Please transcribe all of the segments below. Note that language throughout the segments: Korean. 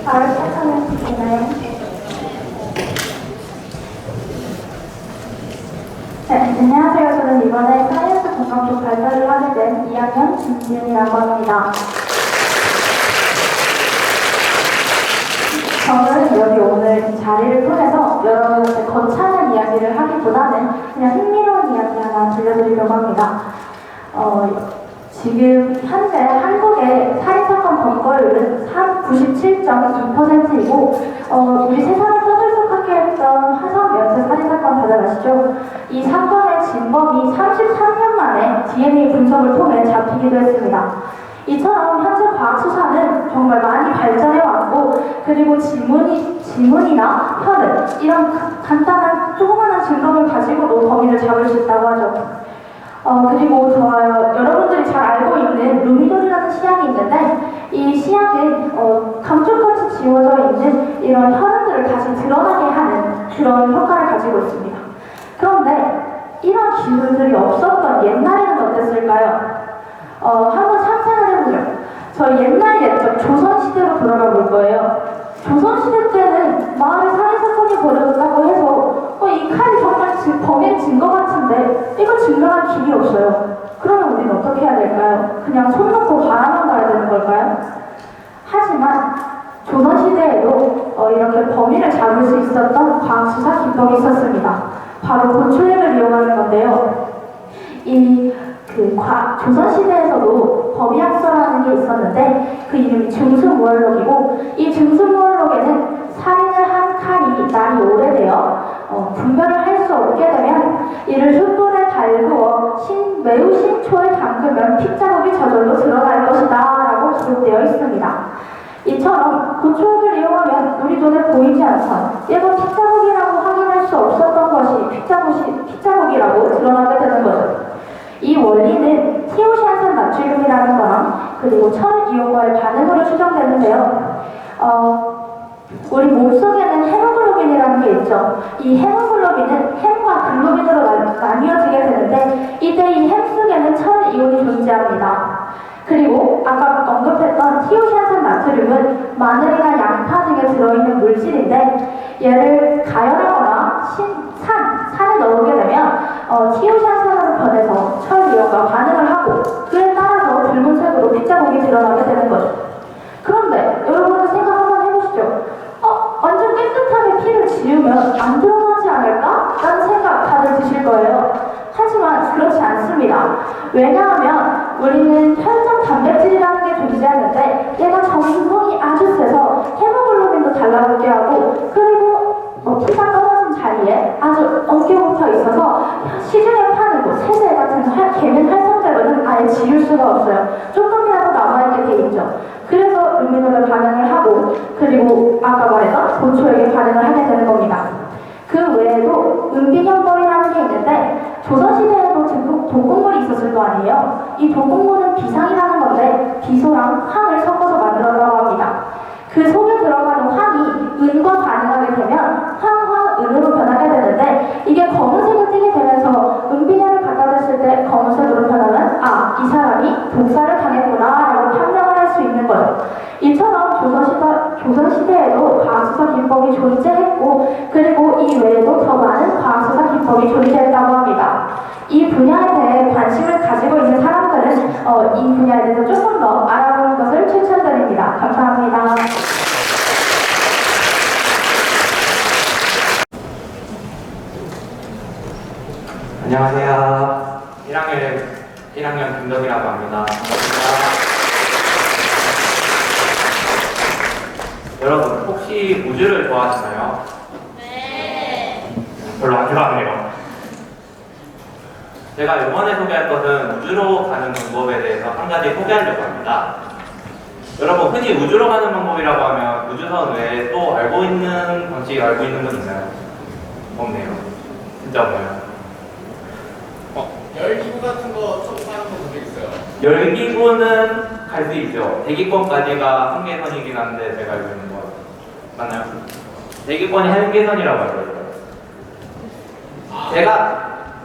바로 시작하면 되나요? 네, 안녕하세요. 저는 이번에 사이언스 공감 쪽 발표를 하게 된 2학년 김지은이라고 합니다. 저는 여기 오늘 이 자리를 통해서 여러분한테 거창한 이야기를 하기보다는 그냥 흥미로운 이야기 하나 들려드리려고 합니다. 지금 현재 한국의 살인사건 범거율은 97.2%이고 우리 세상을 떠들썩하게 했던 화성 연쇄 살인사건 다들 아시죠? 이 사건의 진범이 33년 만에 DNA 분석을 통해 잡히기도 했습니다. 이처럼 현재 과학수사는 정말 많이 발전해왔고, 그리고 지문이나 혈흔, 이런 간단한 조그마한 증거를 가지고도 범인을 잡을 수 있다고 하죠. 그리고 여러분들이 잘 알고 있는 루미놀이라는 시약이 있는데, 이 시약은 감쪽같이 지워져 있는 이런 혈흔들을 다시 드러나게 하는 그런 효과를 가지고 있습니다. 그런데 이런 기술들이 없었던 옛날에는 어땠을까요? 한번 상상을 해보죠. 저희 옛날 옛적 조선시대로 돌아가 볼 거예요. 조선시대 때는 마을에 살인사건이 벌어졌다고 해서 이 칼이 정말 범행 증거 같은데 이거 증명할 길이 없어요. 그러면 우리는 어떻게 해야 될까요? 그냥 손 놓고 바라만 봐야 되는 걸까요? 하지만 조선시대에도 이렇게 범인을 잡을 수 있었던 과학수사 기법이 있었습니다. 바로 고초액을 이용하는 건데요. 조선시대에서도 범위학서라는 게 있었는데 그 이름이 증수무얼록이고, 이 증수무얼록에는 살인을 한 칼이 날이 오래되어 분별을 할 수 없게 되면 이를 숯불에 달구어 매우 신초에 담그면 핏자국이 저절로 드러날 것이다 라고 기록되어 있습니다. 이처럼 고초액을 이용하면 우리 눈에 보이지 않던 예고 핏자국이라고 확인할 수 없었던 것이 핏자국이라고 드러나게 되는 거죠. 이 원리는 티오시안산 나트륨이라는 거랑 그리고 철 이온과의 반응으로 추정되는데요. 우리 몸속에는 헤모글로빈이라는 게 있죠. 이 헤모글로빈은 햄과 글로빈으로 나뉘어지게 되는데 이때 이 햄 속에는 철 이온이 존재합니다. 그리고 아까 언급했던 티오시안산 나트륨은 마늘이나 양파 등에 들어있는 물질인데, 얘를 가열하거나 산에 넣게 되면 티오시안산으로 변해서 철 이온과 반응을 하고, 그에 따라서 붉은색으로 핏자국이 드러나게 되는 거죠. 그런데 여러분들 생각 한번 해보시죠. 완전 깨끗하게 피를 지우면 안 드러나지 않을까? 라는 생각 다들 드실 거예요. 하지만 그렇지 않습니다. 왜냐하면 우리는 혈전 단백질이라는 게 존재하는데 얘가 정성이 아주 세서 헤모글로빈도 달라붙게 하고, 그리고 피가 떨어진 자리에 아주 엉겨 붙어 있어서 시중에 파는 세제 같은 계면 활성제로는 아예 지울 수가 없어요. 조금이라도 남아있게 돼 있죠. 그래서 루미놀에 반응을 하고, 그리고 아까 말했던 고초액에 반응을 하게 되는 겁니다. 그 외에도 은비년벌이라는 게 있는데, 조선시대에도 독극물이 있었을 거 아니에요. 이 독극물은 비상이라는 건데 비소랑 황을 섞어서 만들었다고 합니다. 그 속에 들어가는 황이 은과 반응하게 되면 황과 은으로 변하게 되는데, 이게 검은색을 띠게 되면서 은비년을 갖다 댔을 때 검은색으로 변하면 이 사람이 독살을 당했구나 라고 판명을 할 수 있는 거죠. 이처럼 조선시대에도 과학수사 기법이 존재했고, 그리고 이 외에도 더 많은 과학수사 기법이 존재했다고 합니다. 이 분야에 대해 관심을 가지고 있는 사람들은 이 분야에 대해서 조금 더 알아보는 것을 추천드립니다. 감사합니다. 안녕하세요. 1학년 김덕이라고 합니다. 반갑습니다. 여러분, 혹시 우주를 좋아하시나요? 네. 별로 안 좋아하네요. 제가 이번에 소개할 것은 우주로 가는 방법에 대해서 한 가지 소개하려고 합니다. 여러분, 흔히 우주로 가는 방법이라고 하면 우주선 외에 또 알고 있는 방식 알고 있는 건 있나요? 없네요. 진짜 없나요? 열기구 같은 거 타고 가는 거 본 적 있어요? 열기구는 갈 수 있죠. 대기권까지가 한계선이긴 한데 제가 알고 있는 거 맞나요? 대기권이 한계선이라고 알고 있어요. 제가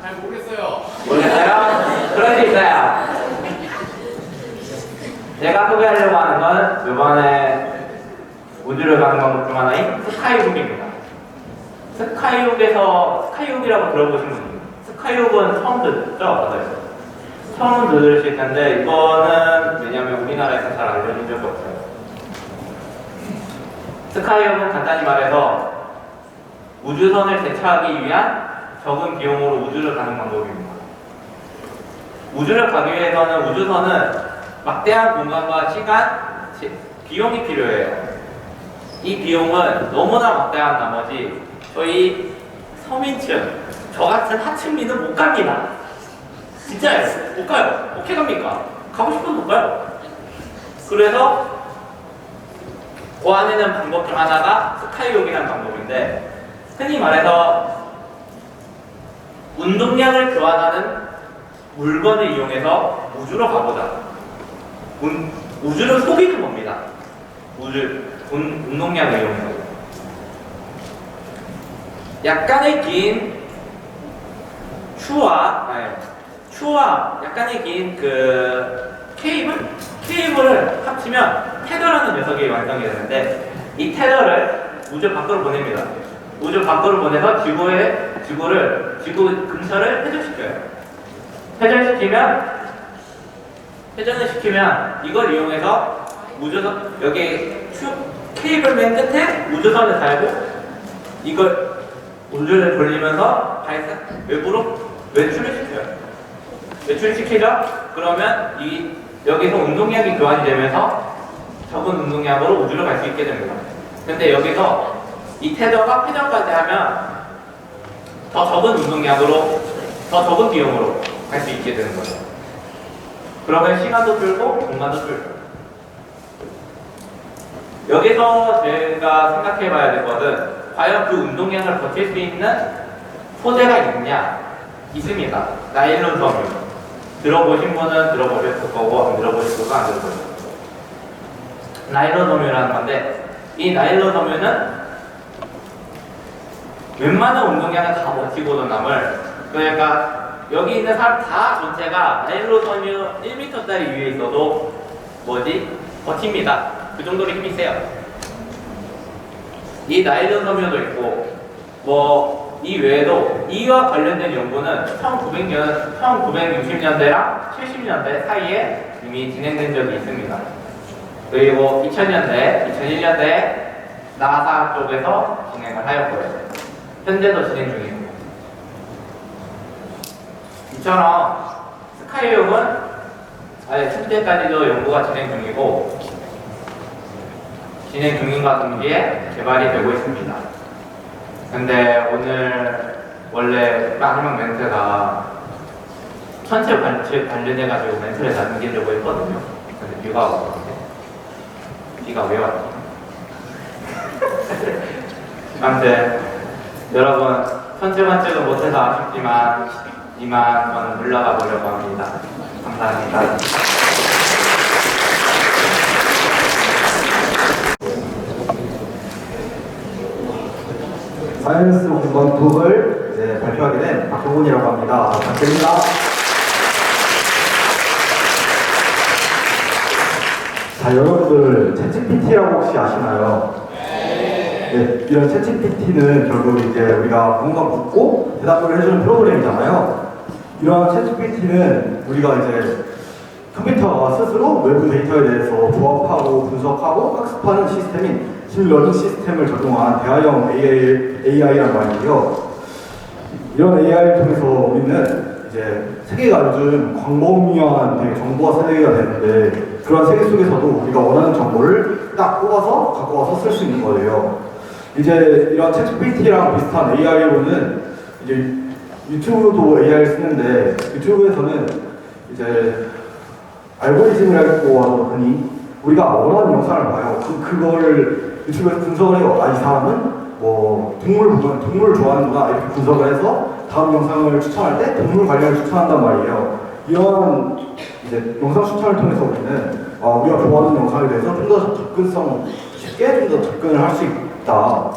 잘 모르겠어요. 모르겠어요? 그럴 수 있어요. 제가 소개하려고 하는 건 이번에 우주를 가는 방법 중 하나인 스카이훅입니다. 스카이훅이라고 들어보신 분이 스카이훅은 처음 듣죠? 다들 처음 들으실 텐데 이거는 왜냐면 우리나라에서 잘 알려진 적이 없어요. 스카이훅은 간단히 말해서 우주선을 대처하기 위한 적은 비용으로 우주를 가는 방법입니다. 우주를 가기 위해서는 우주선은 막대한 공간과 시간, 비용이 필요해요. 이 비용은 너무나 막대한 나머지 저희 서민층, 저 같은 하층민은 못 갑니다. 진짜예요. 못 가요. 어떻게 갑니까? 가고 싶어도 못 가요. 그래서 그 안에는 방법 중 하나가 스카이옥이라는 방법인데 흔히 말해서 운동량을 교환하는 물건을 이용해서 우주로 가보자. 우주를 속이는 겁니다. 운동량을 이용해서. 약간의 긴 추와 약간의 긴 그 케이블을 합치면 테더라는 녀석이 완성이 되는데 이 테더를 우주 밖으로 보냅니다. 우주 밖으로 보내서 지구 근처를 회전을 시키면 이걸 이용해서 우주선 여기 케이블 맨 끝에 우주선을 달고 이걸 우주를 돌리면서 외부로 외출시키죠? 그러면 여기서 운동량이 교환이 되면서 적은 운동량으로 우주로 갈 수 있게 됩니다. 근데 여기서 이 테더가 회전까지 하면 더 적은 운동량으로, 더 적은 비용으로 갈 수 있게 되는 거죠. 그러면 시간도 줄고 공간도 줄고. 여기서 제가 생각해 봐야 될 것은 과연 그 운동량을 버틸 수 있는 소재가 있습니다. 나일론 섬유. 들어보신 분은 들어보셨을 거고 안 들어보실 분은 안 들어보실 거고. 나일론 섬유라는 건데 이 나일론 섬유는 웬만한 운동량을 다 버티고도 남을, 그러니까 여기 있는 사람 다 전체가 나일론 섬유 1m짜리 위에 있어도 버팁니다. 그 정도로 힘이 세요. 이 나일론 섬유도 있고 이 외에도 이와 관련된 연구는 1960년대랑 70년대 사이에 이미 진행된 적이 있습니다. 그리고 2001년대 나사 쪽에서 진행을 하였고요. 현재도 진행 중이고. 이처럼 스카이옥은 현재까지도 연구가 진행 중인과 동시에 개발이 되고 있습니다. 근데 오늘 원래 마지막 멘트가 천체 관련해가지고 멘트를 남기려고 했거든요. 근데 비가 왔거든요. 비가 왜 왔지? 아무튼 여러분 천체 관측은 못해서 아쉽지만 이만 저는 물러가 보려고 합니다. 감사합니다. 사이언스 공방톡을 이제 발표하게 된 박동훈이라고 합니다. 반갑습니다. 자, 여러분들 챗GPT라고 혹시 아시나요? 네, 이런 챗GPT는 결국 이제 우리가 뭔가 묻고 대답을 해주는 프로그램이잖아요. 이런 챗GPT는 우리가 이제 컴퓨터가 스스로 외부 데이터에 대해서 조합하고 분석하고 학습하는 시스템인 딥러닝 시스템을 적용한 대화형 AI란 말이에요. 이런 AI를 통해서 우리는 이제 세계가 요즘 광범위한 되게 정보화 세계가 되는데 그런 세계 속에서도 우리가 원하는 정보를 딱 뽑아서 갖고 와서 쓸 수 있는 거예요. 이제 이런 챗GPT랑 비슷한 AI로는 이제 유튜브도 AI를 쓰는데 유튜브에서는 이제 알고리즘을 갖고 하니 우리가 원하는 영상을 봐요. 그거를 유튜브에서 분석을 해요. 이 사람은 동물을 좋아하는구나 이렇게 분석을 해서 다음 영상을 추천할 때 동물 관련을 추천한단 말이에요. 이런 이제 영상 추천을 통해서 우리는 우리가 좋아하는 영상에 대해서 좀 더 쉽게 좀 더 접근을 할 수 있다.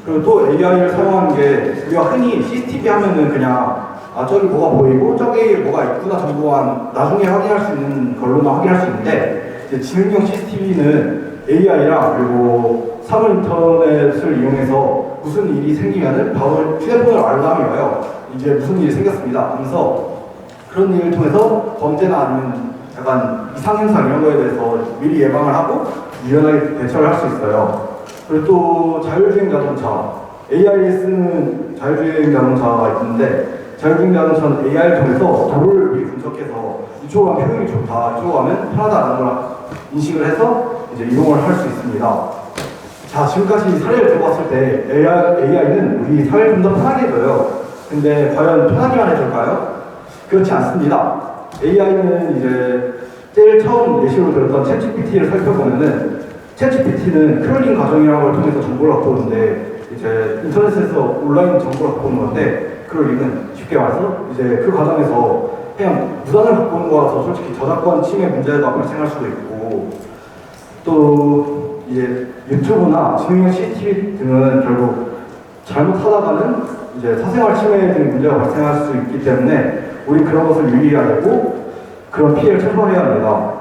그리고 또 AI를 사용하는 게 우리가 흔히 CCTV 하면은 그냥 저기 뭐가 보이고 저기 뭐가 있구나 정도만 나중에 확인할 수 있는 걸로만 확인할 수 있는데 이제 지능형 CCTV는 AI랑 그리고 사물 인터넷을 이용해서 무슨 일이 생기면은 바로 휴대폰으로 알람이 와요. 이제 무슨 일이 생겼습니다. 그래서 그런 일을 통해서 범죄나 아니면 약간 이상현상 이런 거에 대해서 미리 예방을 하고 유연하게 대처를 할 수 있어요. 그리고 또 자율주행 자동차, AI를 쓰는 자율주행 자동차가 있는데 자율주행 자동차는 AI를 통해서 도로를 미리 분석해서 이쪽으로 가면 효율이 좋다, 이쪽으로 가면 편하다는 걸 인식을 해서 이제 이동을 할 수 있습니다. 자, 지금까지 사례를 들어봤을 때 AI는 우리 사회를 좀 더 편하게 해줘요. 근데 과연 편하게만 해줄까요? 그렇지 않습니다. AI는 이제 제일 처음 예시로 들었던 챗GPT를 살펴보면은 챗GPT는 크롤링 과정이라는 걸 통해서 정보를 갖고 오는데 이제 인터넷에서 온라인 정보를 갖고 오는 건데 크롤링은 쉽게 말해서 이제 그 과정에서 그냥 무단을 갖고 오는 거라서 솔직히 저작권 침해 문제가 발생할 수도 있고 또 이제 유튜브나 지능형 CCTV 등은 결국 잘못하다가는 이제 사생활 침해 등 문제가 발생할 수 있기 때문에 우리 그런 것을 유의해야 되고 그런 피해를 최소화해야 합니다.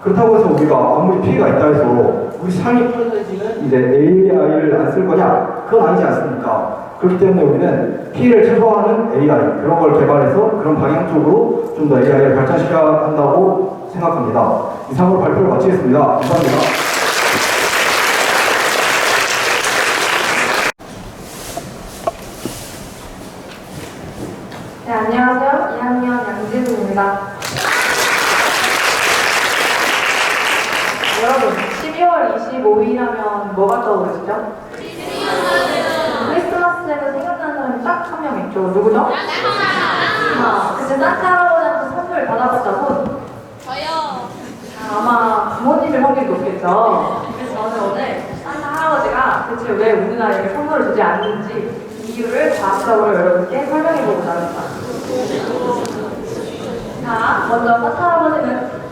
그렇다고 해서 우리가 아무리 피해가 있다 해서 우리 삶이 편해지는 이제 AI를 안 쓸 거냐? 그건 아니지 않습니까? 그렇기 때문에 우리는 피해를 최소화하는 AI 그런 걸 개발해서 그런 방향 쪽으로 좀 더 AI를 발전시켜야 한다고 생각합니다. 이상으로 발표를 마치겠습니다. 감사합니다. 네, 안녕하세요. 2학년 양진우입니다. 여러분, 12월 25일 하면 뭐가 떠오르시죠? 크리스마스에는 생각나는 사람이 딱 한 명 있죠. 누구죠? 근데 산타 할아버지한테 선물 받아봤다고? 저요. 아마 부모님일 확률이 높겠죠. 그래서 저는 오늘 산타 할아버지가 대체 왜 우리 아이에게 선물을 주지 않는지 이유를 과학적으로 여러분께 설명해보고자 합니다. 자, 먼저 산타 할아버지는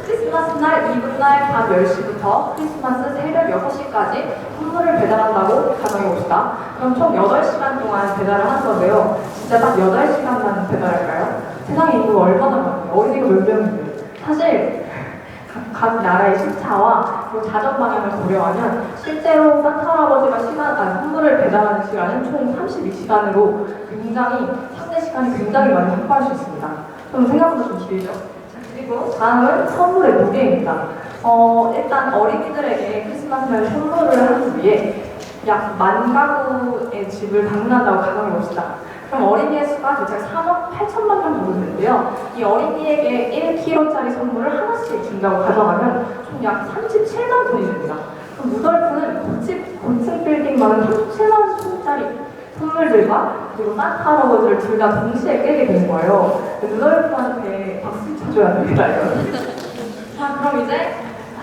크리스마스 날 이브날 밤 10시부터 크리스마스 새벽 6시까지 선물을 배달한다고 가정해봅시다. 그럼 총 8시간 동안 배달을 하는 건데요. 진짜 딱 8시간만 배달할까요? 세상에 인구가 얼마나 많아요? 어린이가 몇 명인데. 사실 각 나라의 시차와 그리고 자전 방향을 고려하면 실제로 산타 할아버지가 선물을 배달하는 시간은 총 32시간으로 굉장히 상대 시간이 굉장히 많이 확보할 수 있습니다. 그럼 생각보다 좀 길죠. 그리고 다음은 선물의 무게입니다. 일단 어린이들에게 크리스마스날 선물을 하기 위해 약 10,000가구의 집을 방문한다고 가정해봅시다. 그럼 어린이의 수가 대략 3억 8천만 명 정도 되는데요. 이 어린이에게 1kg짜리 선물을 하나씩 준다고 가정하면 총 약 37만 톤이 됩니다. 그럼 루돌프는 고층 빌딩만은 37만 톤짜리 선물들과 그리고 산타 할아버지를 둘 다 동시에 깨게 되는 거예요. 루돌프한테 박수 쳐줘야 됩니다. 자, 그럼 이제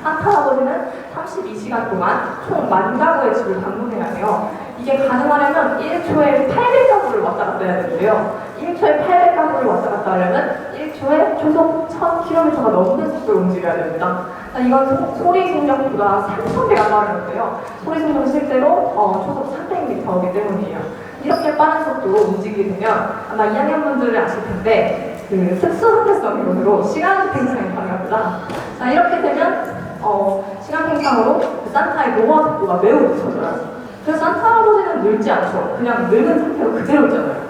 산타 할아버지는 32시간 동안 총 10,000가구의 집을 방문해야 해요. 이게 가능하려면 1초에 800가구를 왔다 갔다 해야 되는데요. 1초에 800가구를 왔다 갔다 하려면 1초에 초속 1000km가 넘는 속도로 움직여야 됩니다. 이건 소리 속력보다 3000배가 빠르는데요. 소리 속력은 실제로 초속 300m이기 때문이에요. 이렇게 빠른 속도로 움직이게 되면 아마 2학년 분들은 아실 텐데 그 특수한계성 이론으로 시간 팽창이 가능합니다. 자, 이렇게 되면 시간 팽창으로 그 산타의 노화 속도가 매우 늦어져요. 그래서 산타 할아버지는 늙지 않죠. 그냥 늙은 상태로 그대로 있잖아요.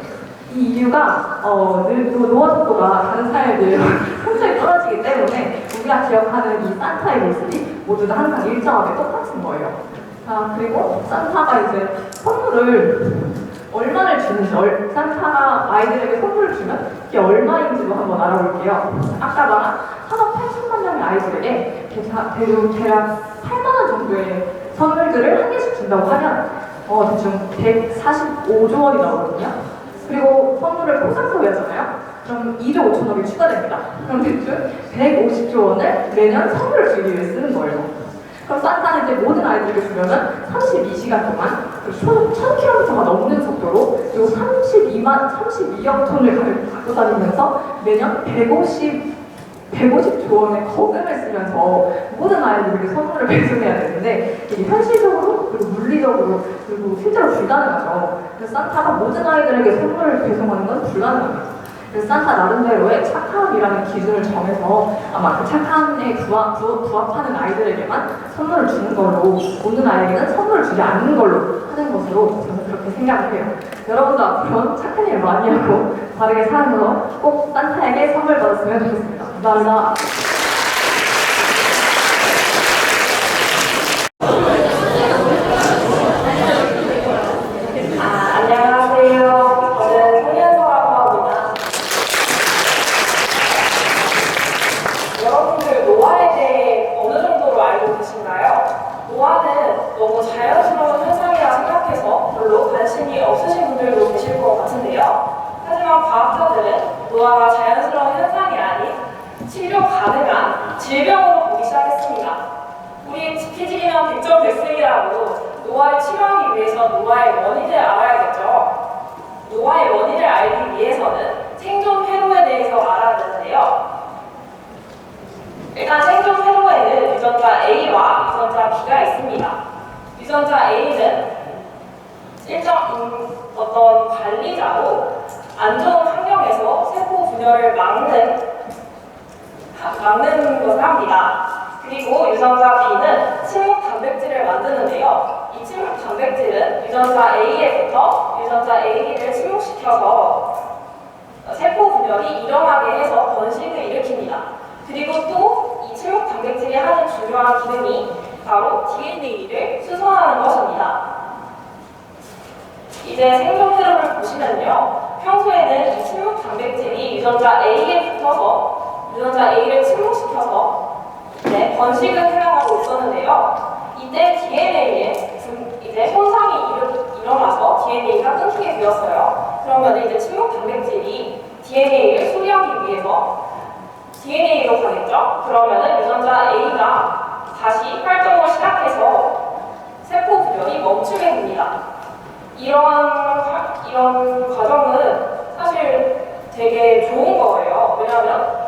이 이유가 노화 속도가 다른 사회들 굉장히 떨어지기 때문에 우리가 기억하는 이 산타의 모습이 모두 다 항상 일정하게 똑같은 거예요. 자, 그리고 산타가 이제 선물을 얼마를 주는지, 산타가 아이들에게 선물을 주면 이게 얼마인지도 한번 알아볼게요. 아까 말한 3억 8천만 명의 아이들에게 대략 8만 원 정도의 선물들을 한 개씩 준다고 하면 대충 145조 원이 나오거든요. 그리고 선물을 포상 소비하잖아요. 그럼 2조 5천억이 추가됩니다. 그럼 대충 150조 원을 매년 선물을 주기 위해 쓰는 거예요. 그럼 산타는 이제 모든 아이들에게 주려면 32시간 동안 초속 1000km가 넘는 속도로 그리고 32억 톤을 갖고 다니면서 매년 150조 원의 거금을 쓰면서 모든 아이들에게 선물을 배송해야 되는데 이게 현실적으로 그리고 물리적으로 그리고 실제로 불가능하죠. 그래서 산타가 모든 아이들에게 선물을 배송하는 건 불가능합니다. 그래서 산타 나름대로의 착함이라는 기준을 정해서 아마 그 착함에 부합하는 아이들에게만 선물을 주는 걸로, 모든 아이에게는 선물을 주지 않는 걸로 하는 것으로 저는 그렇게 생각을 해요. 여러분도 앞으로 착한 일 많이 하고 바르게 살아서 꼭 산타에게 선물 받았으면 좋겠습니다. 감사합니다. 안녕하세요. 저는 손현서라고 합니다. 여러분들 노화에 대해 어느 정도로 알고 계신가요? 노화는 너무 자연스러운 현상이라 생각해서 별로 관심이 없으신 분들도 계실 것 같은데요. 하지만 과학자들은 노화가 자연스러운 현상이 아닌 치료 가능한 질병으로 보기 시작했습니다. 우리 지피지기면 100점 됐음이라고 노화를 치료하기 위해서 노화의 원인을 알아야겠죠. 노화의 원인을 알기 위해서는 생존 회로에 대해서 알아야 되는데요. 일단 생존 회로에는 유전자 A와 유전자 B가 있습니다. 유전자 A는 일정 어떤 관리자로 안 좋은 환경에서 세포 분열을 막는 것을 합니다. 그리고 유전자 B는 침묵 단백질을 만드는데요. 이 침묵 단백질은 유전자 A에부터 유전자 A를 침묵시켜서 세포 분열이 일어나게 해서 번식을 일으킵니다. 그리고 또 이 침묵 단백질이 하는 중요한 기능이 바로 DNA를 수송하는 것입니다. 이제 생존 회로를 보시면요. 평소에는 이 침묵 단백질이 유전자 A에 붙어서 유전자 A를 침묵시켜서 번식을 해나가고 있었는데요. 이때 DNA에 이제 손상이 일어나서 DNA가 끊기게 되었어요. 그러면 이제 침묵 단백질이 DNA를 수리하기 위해서 DNA로 가겠죠. 그러면은 유전자 A가 다시 활동을 시작해서 세포 분열이 멈추게 됩니다. 이런 과정은 사실 되게 좋은 거예요. 왜냐하면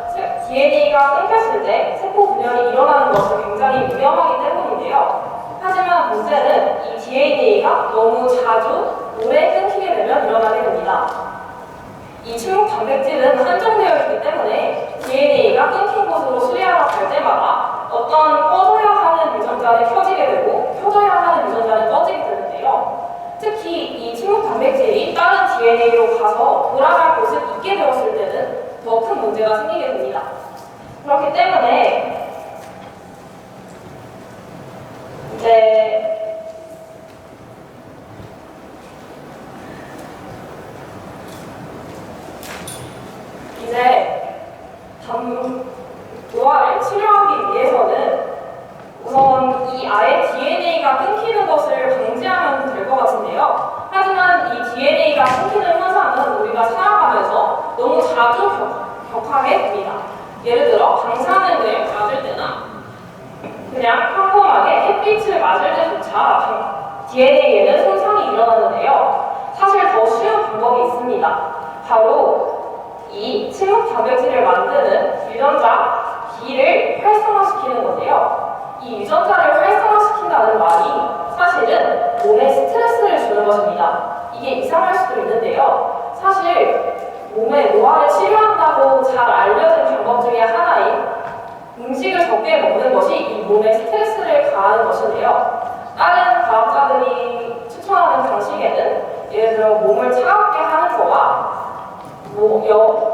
DNA가 끊겼을 때 세포 분열이 일어나는 것은 굉장히 위험하기 때문인데요. 하지만 문제는 이 DNA가 너무 자주 오래 끊기게 되면 일어나게 됩니다. 이 침묵 단백질은 한정되어 있기 때문에 DNA가 끊긴 곳으로 수리하러 갈 때마다 어떤 꺼져야 하는 유전자는 켜지게 되고 켜져야 하는 유전자는 꺼지게 되는데요. 특히 이 침묵 단백질이 다른 DNA로 가서 돌아갈 곳을 잊게 되었을 때는 더 큰 문제가 생기게 됩니다. 그렇기 때문에 이제 노화를 치료하기 위해서는 우선 이 아이의 DNA가 끊기는 것을 방지하면 될 것 같은데요. 하지만 이 DNA가 끊기는 현상은 우리가 살아가면서 너무 자주 격하게 됩니다. 예를 들어 방사능을 맞을 때나 그냥 평범하게 햇빛을 맞을 때조차 DNA에는 손상이 일어나는데요. 사실 더 쉬운 방법이 있습니다. 바로 이 침묵 단백질을 만드는 유전자 B를 활성화시키는 건데요. 이 유전자를 활성화시킨다는 말이 사실은 몸에 스트레스를 주는 것입니다. 이게 이상할 수도 있는데요. 사실 몸의 노화를 치료한다고 잘 알려진 방법 중에 하나인 음식을 적게 먹는 것이 이 몸에 스트레스를 가하는 것인데요. 다른 과학자들이 추천하는 방식에는 예를 들어 몸을 차갑게 하는 거와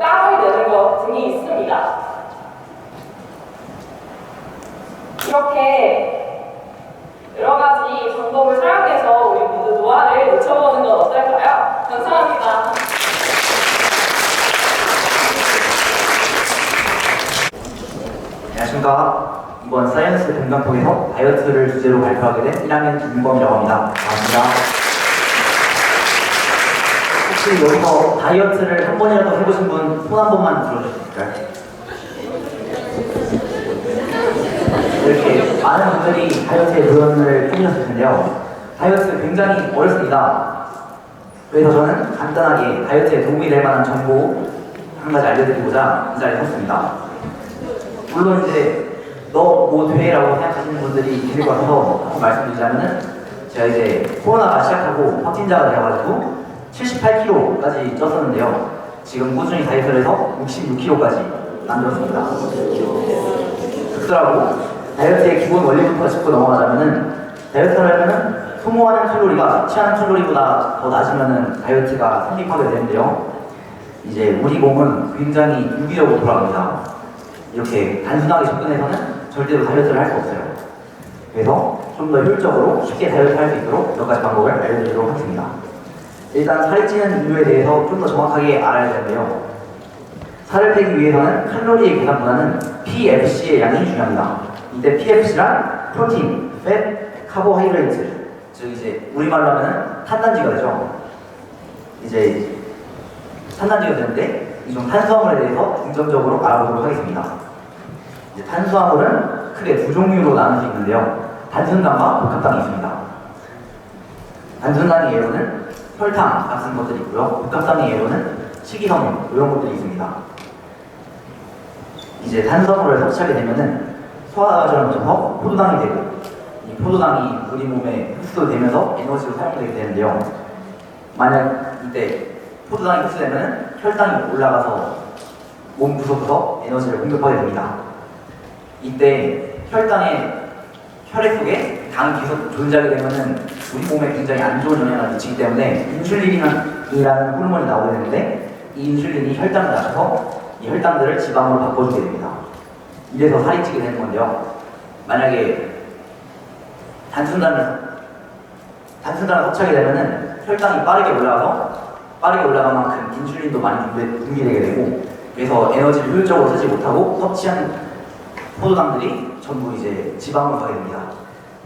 땀을 내는 것 등이 있습니다. 이렇게 여러 가지 방법을 사용해서 우리 모두 노화를 늦춰보는 건 어떨까요? 감사합니다. 안녕하십니까. 이번 사이언스 공강통에서 다이어트를 주제로 발표하게 된 1학년 김범이라고 합니다. 반갑습니다. 혹시 여기서 다이어트를 한 번이라도 해보신 분 손 한 번만 들어주실까요? 이렇게 많은 분들이 다이어트에 도전을 해주셨을 텐데요. 다이어트 굉장히 어렵습니다. 그래서 저는 간단하게 다이어트에 도움이 될 만한 정보 한 가지 알려드리고자 이 자리에 섰습니다. 물론 이제 너 뭐 돼? 라고 생각하시는 분들이 계실 것 같아서 한번 말씀드리자면은 제가 이제 코로나가 시작하고 확진자가 되어가지고 78kg까지 쪘었는데요. 지금 꾸준히 다이어트를 해서 66kg까지 만들었습니다. 특수라고 다이어트의 기본 원리부터 짚고 넘어가자면은 다이어트를 하면은 소모하는 칼로리가 취하는 칼로리보다 더 낮으면은 다이어트가 성립하게 되는데요. 이제 우리 몸은 굉장히 유기적으로 돌아갑니다. 이렇게 단순하게 접근해서는 절대로 다이어트를 할 수 없어요. 그래서 좀 더 효율적으로 쉽게 다이어트 할 수 있도록 몇 가지 방법을 알려드리도록 하겠습니다. 일단 살이 찌는 이유에 대해서 좀 더 정확하게 알아야 되는데요. 살을 빼기 위해서는 칼로리의 계산보다는 PFC의 양이 중요합니다. 이때 PFC란 프로틴, 팻, 카보하이드레이트, 즉 이제 우리말로 하면 탄단지가 되죠. 이제 탄단지가 되는데 이 중 탄수화물에 대해서 중점적으로 알아보도록 하겠습니다. 이제 탄수화물은 크게 두 종류로 나눌 수 있는데요. 단순당과 복합당이 있습니다. 단순당의 예로는 혈당 같은 것들이 있고요. 복합당의 예로는 식이섬유 이런 것들이 있습니다. 이제 탄수화물을 섭취하게 되면은 소화 과정을 거쳐서 포도당이 되고 이 포도당이 우리 몸에 흡수되면서 에너지로 사용되게 되는데요. 만약 이때 포도당이 흡수되면 혈당이 올라가서 몸 구석구석 에너지를 공급하게 됩니다. 이때 혈액 속에 당이 계속 존재하게 되면은 우리 몸에 굉장히 안 좋은 영향을 미치기 때문에 인슐린이라는 호르몬이 나오게 되는데 이 인슐린이 혈당을 낮춰서 이 혈당들을 지방으로 바꿔주게 됩니다. 이래서 살이 찌게 되는 건데요. 만약에 단순당을 섭취하게 되면은 혈당이 빠르게 올라간 만큼 인슐린도 많이 분비되게 되고 그래서 에너지를 효율적으로 쓰지 못하고 섭취한 포도당들이 전부 이제 지방으로 가게 됩니다.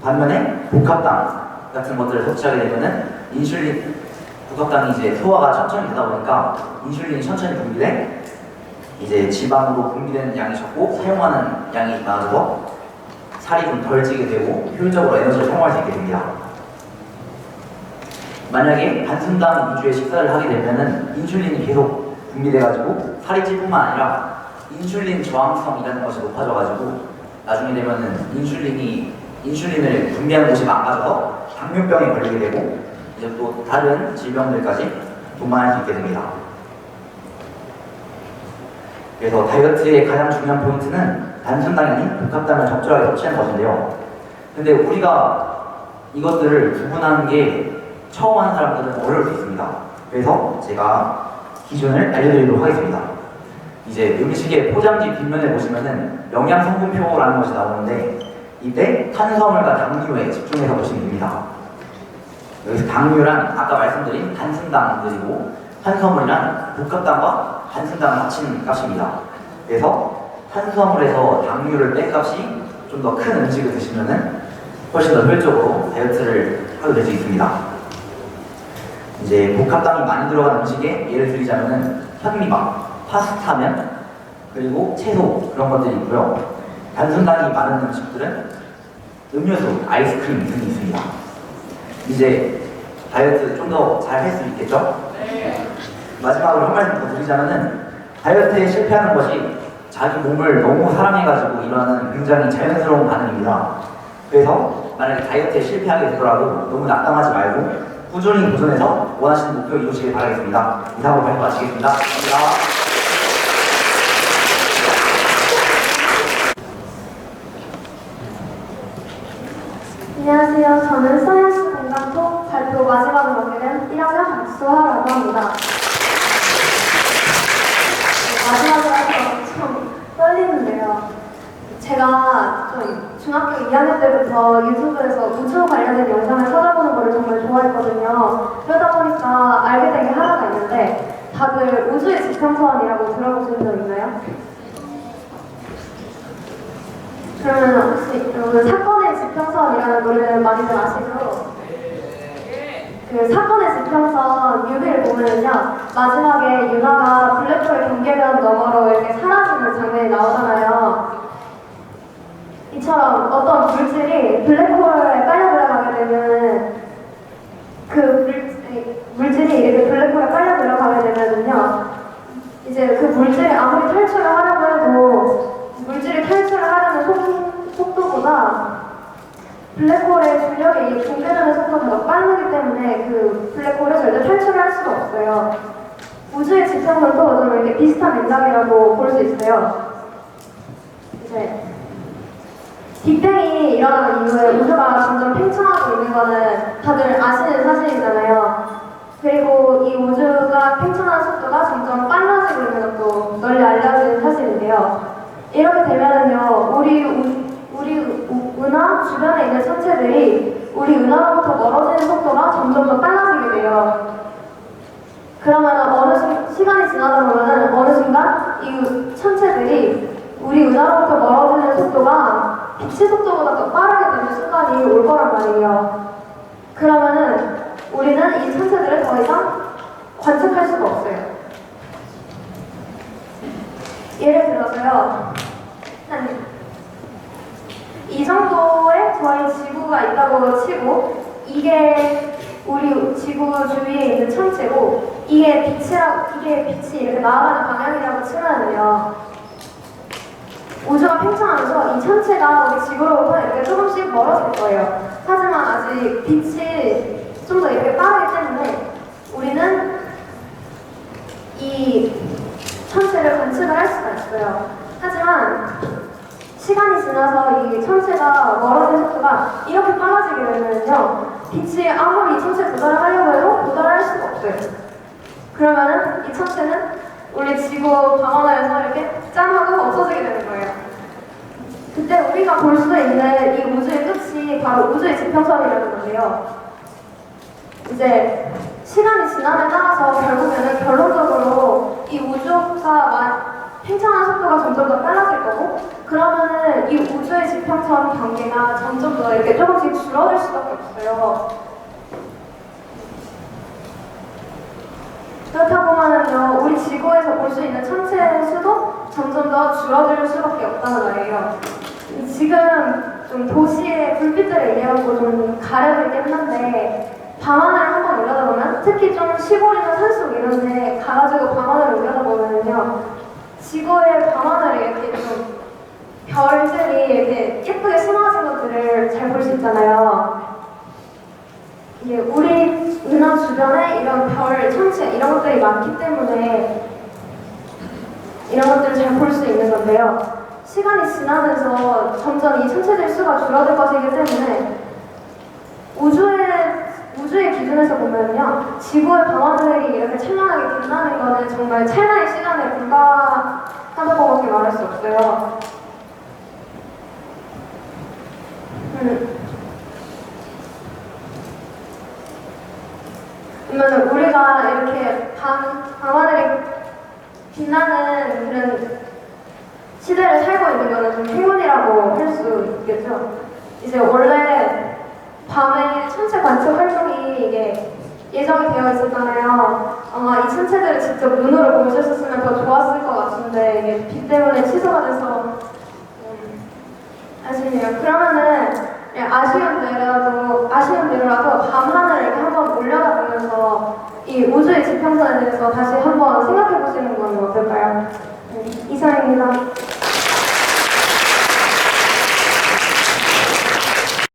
반면에 복합당 같은 것들을 섭취하게 되면은 복합당이 이제 소화가 천천히 되다 보니까 인슐린이 천천히 분비돼 이제 지방으로 분비되는 양이 적고 사용하는 양이 많아져서 살이 좀 덜 찌게 되고 효율적으로 에너지를 사용할 수 있게 됩니다. 만약에 단순당 위주의 식사를 하게 되면은 인슐린이 계속 분비돼가지고 살이 찔 뿐만 아니라 인슐린 저항성이라는 것이 높아져가지고 나중에 되면은 인슐린을 분비하는 곳이 망가져서 당뇨병에 걸리게 되고 이제 또 다른 질병들까지 동반할 수 있게 됩니다. 그래서 다이어트의 가장 중요한 포인트는 단순당이 아닌 복합당을 적절하게 섭취하는 것인데요. 근데 우리가 이것들을 구분하는 게 처음 하는 사람들은 어려울 수 있습니다. 그래서 제가 기준을 알려드리도록 하겠습니다. 이제 음식의 포장지 뒷면에 보시면은 영양성분표라는 것이 나오는데 이때 탄수화물과 당류에 집중해서 보시면 됩니다. 여기서 당류란 아까 말씀드린 단순당들이고 탄수화물이란 복합당과 단순당을 합친 값입니다. 그래서 탄수화물에서 당류를 뺀 값이 좀 더 큰 음식을 드시면은 훨씬 더 효율적으로 다이어트를 하게 될 수 있습니다. 이제 복합당이 많이 들어간 음식에 예를 들자면은 현미밥, 파스타면, 그리고 채소 그런 것들이 있고요. 단순당이 많은 음식들은 음료수, 아이스크림 등이 있습니다. 이제 다이어트 좀 더 잘 할 수 있겠죠? 네. 마지막으로 한 말씀 더 드리자면은 다이어트에 실패하는 것이 자기 몸을 너무 사랑해가지고 일어나는 굉장히 자연스러운 반응입니다. 그래서 만약에 다이어트에 실패하게 되더라도 너무 낙담하지 말고 꾸준히 도전해서 원하시는 목표 이루시길 바라겠습니다. 이상으로 발표 마치겠습니다. 감사합니다. 안녕하세요. 저는 사이언스 공간톡 발표 마지막을 맡게 된 1학년 박수아라고 합니다. 마지막으로 해서 좀 떨리는데요. 제가 좀 중학교 2학년 때부터 유튜브에서 우주 관련된 영상을 찾아보는 걸 정말 좋아했거든요. 그러다 보니까 알게 된 게 하나가 있는데 다들 우주의 지평선이라고 들어보신 적 있나요? 그러면 혹시 여러분 사건의 지평선이라는 노래를 많이들 아시죠? 그 사건의 지평선 뮤비를 보면은요 마지막에 유나가 블랙홀의 경계면 너머로 이렇게 사라지는 장면이 나오잖아요. 이처럼 어떤 물질이 블랙홀에 빨려 들어가게 되면 그 물질이 이렇게 블랙홀에 빨려 들어가게 되면은요 이제 그 물질이 아무리 탈출을 하려고 해도 물질이 탈출을 하려는 속도보다 블랙홀의 중력에 이 경계전의 속도가 더 빠르기 때문에 그 블랙홀을 절대 탈출을 할 수가 없어요. 우주의 지평선도 좀 이렇게 비슷한 맥락이라고 볼 수 있어요. 이제 빅뱅이 일어나는 이후에 우주가 점점 팽창하고 있는 거는 다들 아시는 사실이잖아요. 그리고 이 우주가 팽창하는 속도가 점점 빨라지고 있는 것도 널리 알려진 사실인데요. 이렇게 되면은요, 우리 은하 주변에 있는 천체들이 우리 은하로부터 멀어지는 속도가 점점 더 빨라지게 돼요. 그러면 시간이 지나다 보면은 어느 순간 이 천체들이 우리 은하로부터 멀어지는 속도가 빛의 속도보다 더 빠르게 되는 순간이 올 거란 말이에요. 그러면은 우리는 이 천체들을 더 이상 관측할 수가 없어요. 예를 들어서요, 이 정도의 저희 지구가 있다고 치고, 이게 우리 지구 주위에 있는 천체고, 이게 빛이 이렇게 나아가는 방향이라고 치면은요, 우주가 팽창하면서 이 천체가 우리 지구로부터 이렇게 조금씩 멀어질 거예요. 하지만 아직 빛이 좀 더 이렇게 빠르기 때문에 우리는 이 천체를 관측을 할 수가 있어요. 하지만 시간이 지나서 이 천체가 멀어진 속도가 이렇게 빨라지게 되면요, 빛이 아무리 이 천체에 도달을 하려고 해도 도달할 수가 없어요. 그러면은 이 천체는 우리 지구 방언하에서 이렇게 짠 하고 없어지게 되는 거예요. 그때 우리가 볼 수 있는 이 우주의 끝이 바로 우주의 지평선이라는 건데요. 이제 시간이 지남에 따라서 결국에는 결론적으로 이 우주가 팽창하는 속도가 점점 더 빨라질 거고, 그러면은 이 우주의 지평선 경계가 점점 더 이렇게 조금씩 줄어들 수밖에 없어요. 그렇다 보면은요, 우리 지구에서 볼 수 있는 천체의 수도 점점 더 줄어들 수밖에 없다는 말이에요. 지금 좀 도시의 불빛들에 의해 갖고 좀 가려져 있긴 한데, 밤하늘을 한번 올려다보면, 특히 좀 시골이나 산속 이런 데 가가지고 밤하늘을 올려다보면요, 지구의 밤하늘에 이렇게 좀 별들이 이렇게 예쁘게 숨어진 것들을 잘 볼 수 있잖아요. 이게 우리 은하 주변에 이런 별, 천체 이런 것들이 많기 때문에 이런 것들을 잘 볼 수 있는 건데요. 시간이 지나면서 점점 이 천체들 수가 줄어들 것이기 때문에 우주의 기준에서 보면요, 지구의 밤하늘이 이렇게 찬란하게 빛나는 거는 정말 찰나의 시간에 불과하다고밖에 말할 수 없어요. 그러면 우리가 이렇게 밤하늘이 빛나는 그런 시대를 살고 있는 거는 좀 행운이라고 할 수 있겠죠. 이제 원래 밤에 천체 관측 활동이 이게 예정이 되어 있었잖아요. 아마 이 천체들을 직접 눈으로 볼 수 있었으면 더 좋았을 것 같은데 이게 비 때문에 취소가 돼서 아쉽네요. 그러면은 아쉬운 대로라도 밤하늘을 이렇게 한번 올려다보면서 이 우주의 지평선에 대해서 다시 한번 생각해 보시는 건 어떨까요? 이상입니다.